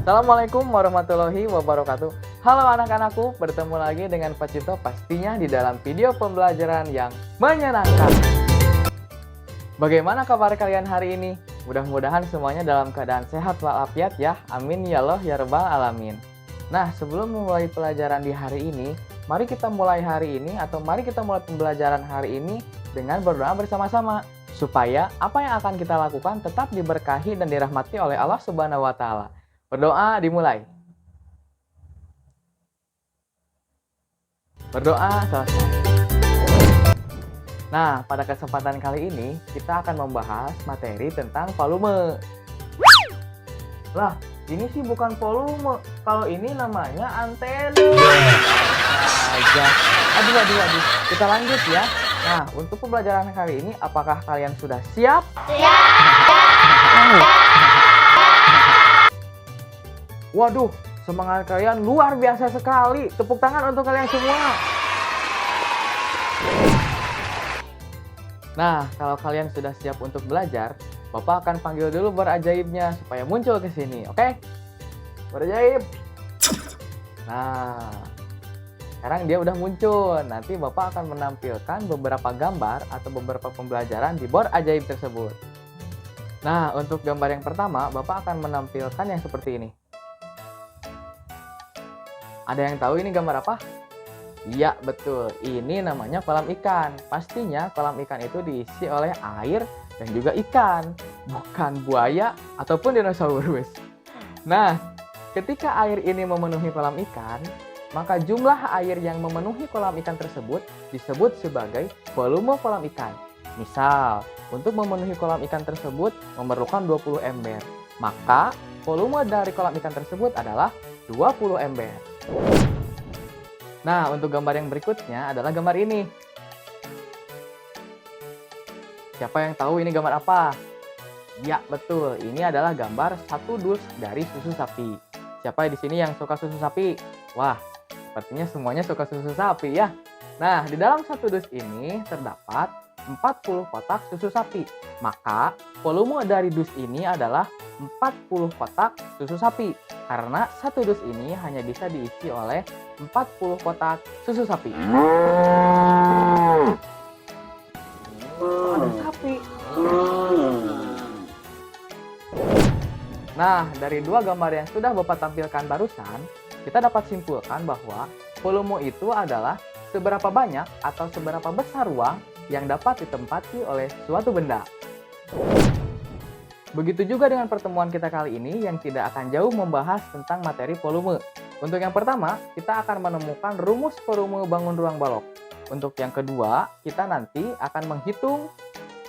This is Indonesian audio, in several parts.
Assalamualaikum warahmatullahi wabarakatuh. Halo anak-anakku, bertemu lagi dengan Pak Cito pastinya di dalam video pembelajaran yang menyenangkan. Bagaimana kabar kalian hari ini? Mudah-mudahan semuanya dalam keadaan sehat walafiat ya. Amin ya Allah ya Rabbal alamin. Nah, sebelum memulai pelajaran di hari ini, mari kita mulai pembelajaran hari ini dengan berdoa bersama-sama supaya apa yang akan kita lakukan tetap diberkahi dan dirahmati oleh Allah Subhanahu wa taala. Berdoa dimulai. Berdoa selesai. Nah, pada kesempatan kali ini kita akan membahas materi tentang volume. Lah, ini sih bukan volume. Kalau ini namanya antena. Aduh. Kita lanjut ya. Nah, untuk pembelajaran kali ini apakah kalian sudah siap? Siap. Waduh, semangat kalian luar biasa sekali. Tepuk tangan untuk kalian semua. Nah, kalau kalian sudah siap untuk belajar, Bapak akan panggil dulu berajaibnya supaya muncul ke sini, oke? Berajaib. Nah, sekarang dia udah muncul. Nanti Bapak akan menampilkan beberapa gambar atau beberapa pembelajaran di board ajaib tersebut. Nah, untuk gambar yang pertama, Bapak akan menampilkan yang seperti ini. Ada yang tahu ini gambar apa? Iya, betul. Ini namanya kolam ikan. Pastinya kolam ikan itu diisi oleh air dan juga ikan, bukan buaya ataupun dinosaurus. Nah, ketika air ini memenuhi kolam ikan, maka jumlah air yang memenuhi kolam ikan tersebut disebut sebagai volume kolam ikan. Misal, untuk memenuhi kolam ikan tersebut memerlukan 20 ember. Maka, volume dari kolam ikan tersebut adalah 20 ember. Nah, untuk gambar yang berikutnya adalah gambar ini. Siapa yang tahu ini gambar apa? Ya, betul. Ini adalah gambar satu dus dari susu sapi. Siapa di sini yang suka susu sapi? Wah, sepertinya semuanya suka susu sapi ya. Nah, di dalam satu dus ini terdapat 40 kotak susu sapi. Maka, volume dari dus ini adalah 40 kotak susu sapi. Karena satu dus ini hanya bisa diisi oleh 40 kotak susu sapi. Ada sapi. Nah, dari dua gambar yang sudah Bapak tampilkan barusan, kita dapat simpulkan bahwa volume itu adalah seberapa banyak atau seberapa besar ruang yang dapat ditempati oleh suatu benda. Begitu juga dengan pertemuan kita kali ini yang tidak akan jauh membahas tentang materi volume. Untuk yang pertama, kita akan menemukan rumus volume bangun ruang balok. Untuk yang kedua, kita nanti akan menghitung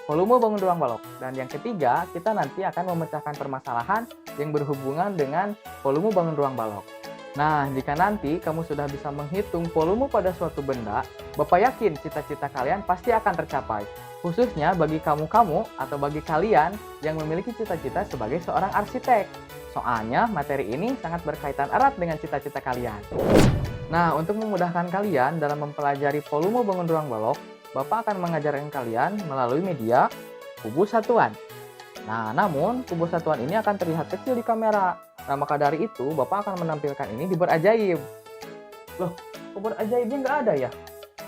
volume bangun ruang balok. Dan yang ketiga, kita nanti akan memecahkan permasalahan yang berhubungan dengan volume bangun ruang balok. Nah, jika nanti kamu sudah bisa menghitung volume pada suatu benda, Bapak yakin cita-cita kalian pasti akan tercapai. Khususnya bagi kamu-kamu atau bagi kalian yang memiliki cita-cita sebagai seorang arsitek. Soalnya materi ini sangat berkaitan erat dengan cita-cita kalian. Nah, untuk memudahkan kalian dalam mempelajari volume bangun ruang balok, Bapak akan mengajarkan kalian melalui media kubus satuan. Nah, namun kubus satuan ini akan terlihat kecil di kamera. Nah, maka dari itu Bapak akan menampilkan ini di board ajaib. Loh, board ajaibnya nggak ada ya?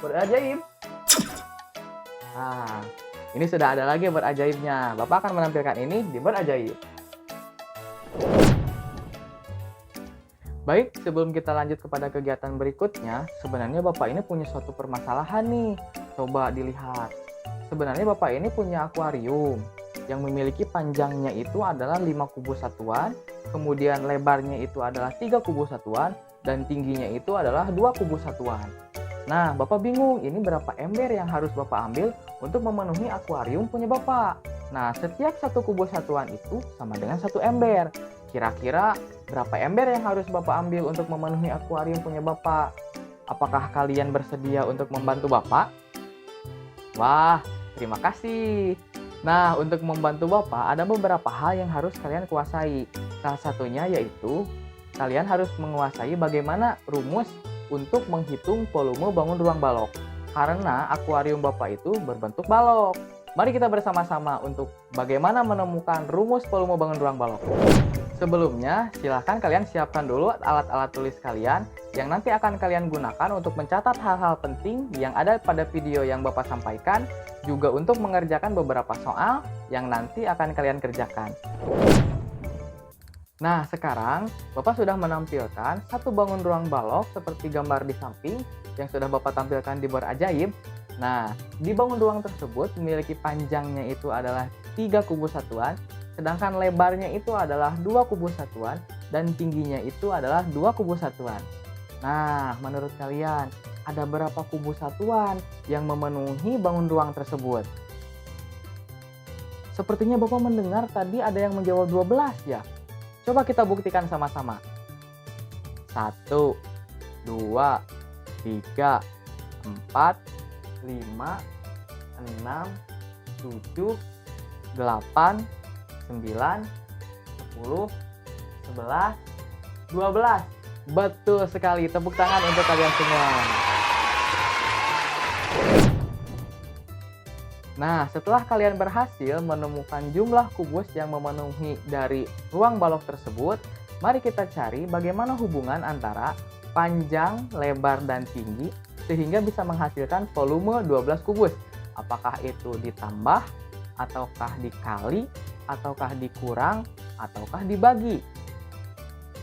Board ajaib? Nah, ini sudah ada lagi board ajaibnya. Bapak akan menampilkan ini di board ajaib. Baik, sebelum kita lanjut kepada kegiatan berikutnya, sebenarnya Bapak ini punya suatu permasalahan nih. Coba dilihat. Sebenarnya Bapak ini punya akuarium yang memiliki panjangnya itu adalah 5 kubus satuan, kemudian lebarnya itu adalah 3 kubus satuan, dan tingginya itu adalah 2 kubus satuan. Nah, Bapak bingung ini berapa ember yang harus Bapak ambil untuk memenuhi akuarium punya Bapak. Nah, setiap satu kubus satuan itu sama dengan 1 ember. Kira-kira berapa ember yang harus Bapak ambil untuk memenuhi akuarium punya Bapak? Apakah kalian bersedia untuk membantu Bapak? Wah, terima kasih. Nah, untuk membantu Bapak ada beberapa hal yang harus kalian kuasai. Salah satunya yaitu kalian harus menguasai bagaimana rumus untuk menghitung volume bangun ruang balok. Karena akuarium Bapak itu berbentuk balok. Mari kita bersama-sama untuk bagaimana menemukan rumus volume bangun ruang balok. Sebelumnya, silahkan kalian siapkan dulu alat-alat tulis kalian yang nanti akan kalian gunakan untuk mencatat hal-hal penting yang ada pada video yang Bapak sampaikan, juga untuk mengerjakan beberapa soal yang nanti akan kalian kerjakan. Nah, sekarang Bapak sudah menampilkan satu bangun ruang balok seperti gambar di samping yang sudah Bapak tampilkan di bor ajaib. Nah, di bangun ruang tersebut memiliki panjangnya itu adalah 3 kubus satuan, sedangkan lebarnya itu adalah 2 kubus satuan, dan tingginya itu adalah 2 kubus satuan. Nah, menurut kalian, ada berapa kubus satuan yang memenuhi bangun ruang tersebut? Sepertinya Bapak mendengar tadi ada yang menjawab 12 ya? Coba kita buktikan sama-sama. 1, 2, 3, 4, 5, 6, 7, 8, 9, 10, 11, 12. Betul sekali, tepuk tangan untuk kalian semua. Nah, setelah kalian berhasil menemukan jumlah kubus yang memenuhi dari ruang balok tersebut, mari kita cari bagaimana hubungan antara panjang, lebar, dan tinggi sehingga bisa menghasilkan volume 12 kubus. Apakah itu ditambah, ataukah dikali, ataukah dikurang, ataukah dibagi?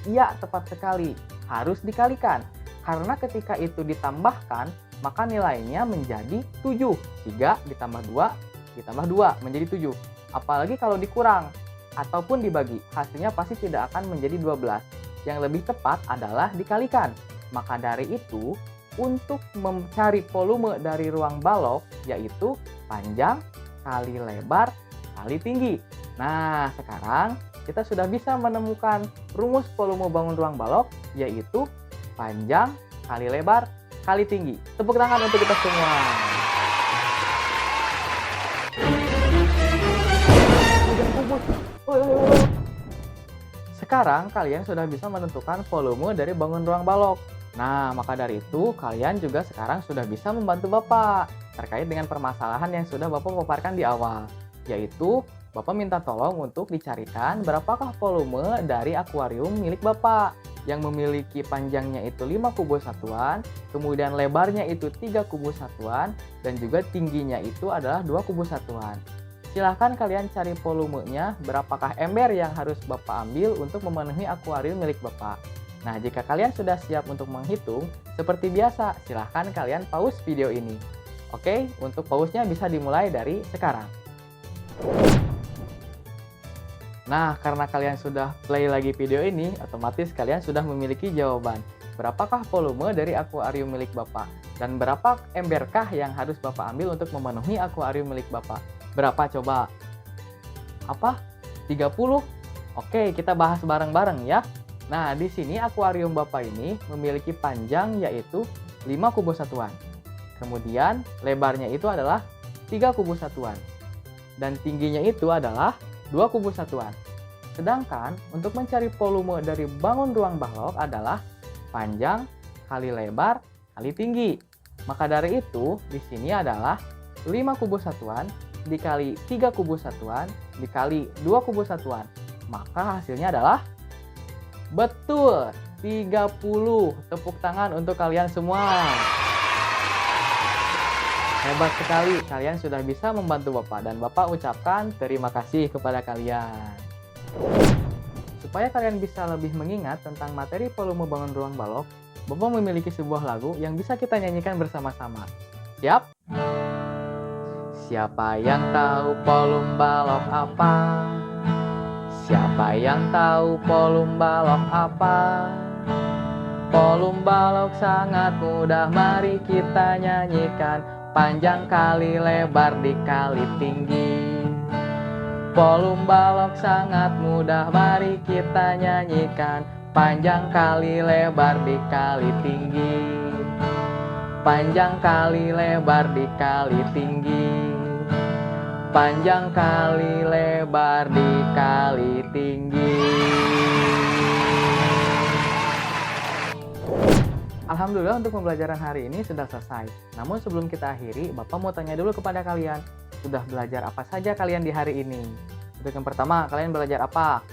Iya, tepat sekali. Harus dikalikan. Karena ketika itu ditambahkan, maka nilainya menjadi 7. 3 ditambah 2 ditambah 2 menjadi 7. Apalagi kalau dikurang ataupun dibagi, hasilnya pasti tidak akan menjadi 12. Yang lebih tepat adalah dikalikan. Maka dari itu, untuk mencari volume dari ruang balok, yaitu panjang kali lebar kali tinggi. Nah, sekarang kita sudah bisa menemukan rumus volume bangun ruang balok, yaitu panjang kali lebar kali tinggi. Tepuk tangan untuk kita semua. Sekarang kalian sudah bisa menentukan volume dari bangun ruang balok. Nah, maka dari itu kalian juga sekarang sudah bisa membantu Bapak terkait dengan permasalahan yang sudah Bapak paparkan di awal, yaitu Bapak minta tolong untuk dicarikan berapakah volume dari akuarium milik Bapak yang memiliki panjangnya itu 5 kubus satuan, kemudian lebarnya itu 3 kubus satuan, dan juga tingginya itu adalah 2 kubus satuan. Silahkan kalian cari volumenya, berapakah ember yang harus Bapak ambil untuk memenuhi akuarium milik Bapak. Nah, jika kalian sudah siap untuk menghitung, seperti biasa, silahkan kalian pause video ini. Oke, untuk pause-nya bisa dimulai dari sekarang. Nah, karena kalian sudah play lagi video ini, otomatis kalian sudah memiliki jawaban. Berapakah volume dari akuarium milik Bapak? Dan berapa emberkah yang harus Bapak ambil untuk memenuhi akuarium milik Bapak? Berapa coba? Apa? 30? Oke, kita bahas bareng-bareng ya. Nah, di sini akuarium Bapak ini memiliki panjang yaitu 5 kubus satuan. Kemudian lebarnya itu adalah 3 kubus satuan. Dan tingginya itu adalah 2 kubus satuan. Sedangkan untuk mencari volume dari bangun ruang balok adalah panjang kali lebar kali tinggi. Maka dari itu, di sini adalah 5 kubus satuan dikali 3 kubus satuan dikali 2 kubus satuan. Maka hasilnya adalah betul 30. Tepuk tangan untuk kalian semua. Hebat sekali, kalian sudah bisa membantu Bapak dan Bapak ucapkan terima kasih kepada kalian. Supaya kalian bisa lebih mengingat tentang materi volume bangun ruang balok, Bapak memiliki sebuah lagu yang bisa kita nyanyikan bersama-sama. Siap? Siapa yang tahu volume balok apa? Siapa yang tahu volume balok apa? Volume balok sangat mudah, mari kita nyanyikan. Panjang kali lebar dikali tinggi. Volume balok sangat mudah, mari kita nyanyikan. Panjang kali lebar dikali tinggi. Panjang kali lebar dikali tinggi. Panjang kali lebar dikali tinggi. Alhamdulillah untuk pembelajaran hari ini sudah selesai. Namun sebelum kita akhiri, Bapak mau tanya dulu kepada kalian. Sudah belajar apa saja kalian di hari ini? Untuk yang pertama, kalian belajar apa?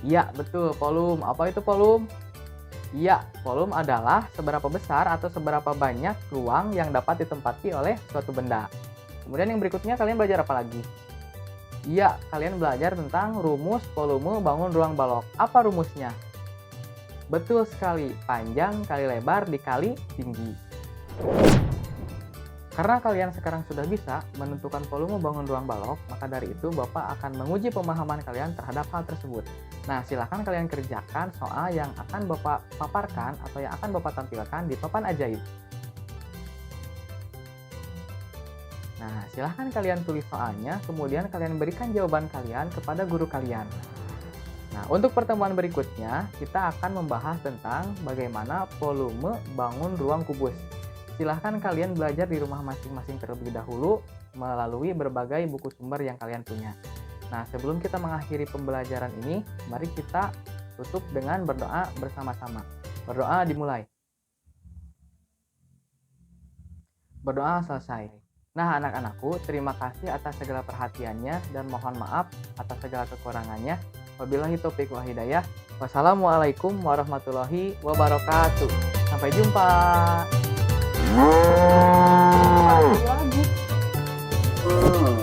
Iya, betul, volume. Apa itu volume? Iya, volume adalah seberapa besar atau seberapa banyak ruang yang dapat ditempati oleh suatu benda. Kemudian yang berikutnya kalian belajar apa lagi? Iya, kalian belajar tentang rumus volume bangun ruang balok. Apa rumusnya? Betul sekali, panjang kali lebar dikali tinggi. Karena kalian sekarang sudah bisa menentukan volume bangun ruang balok, maka dari itu Bapak akan menguji pemahaman kalian terhadap hal tersebut. Nah, silahkan kalian kerjakan soal yang akan Bapak paparkan atau yang akan Bapak tampilkan di papan ajaib. Nah, silahkan kalian tulis soalnya, kemudian kalian berikan jawaban kalian kepada guru kalian. Nah, untuk pertemuan berikutnya, kita akan membahas tentang bagaimana volume bangun ruang kubus. Silahkan kalian belajar di rumah masing-masing terlebih dahulu melalui berbagai buku sumber yang kalian punya. Nah, sebelum kita mengakhiri pembelajaran ini, mari kita tutup dengan berdoa bersama-sama. Berdoa dimulai. Berdoa selesai. Nah, anak-anakku, terima kasih atas segala perhatiannya dan mohon maaf atas segala kekurangannya. Wabillahi taufiq wal hidayah. Wassalamualaikum warahmatullahi wabarakatuh. Sampai jumpa. Lagi.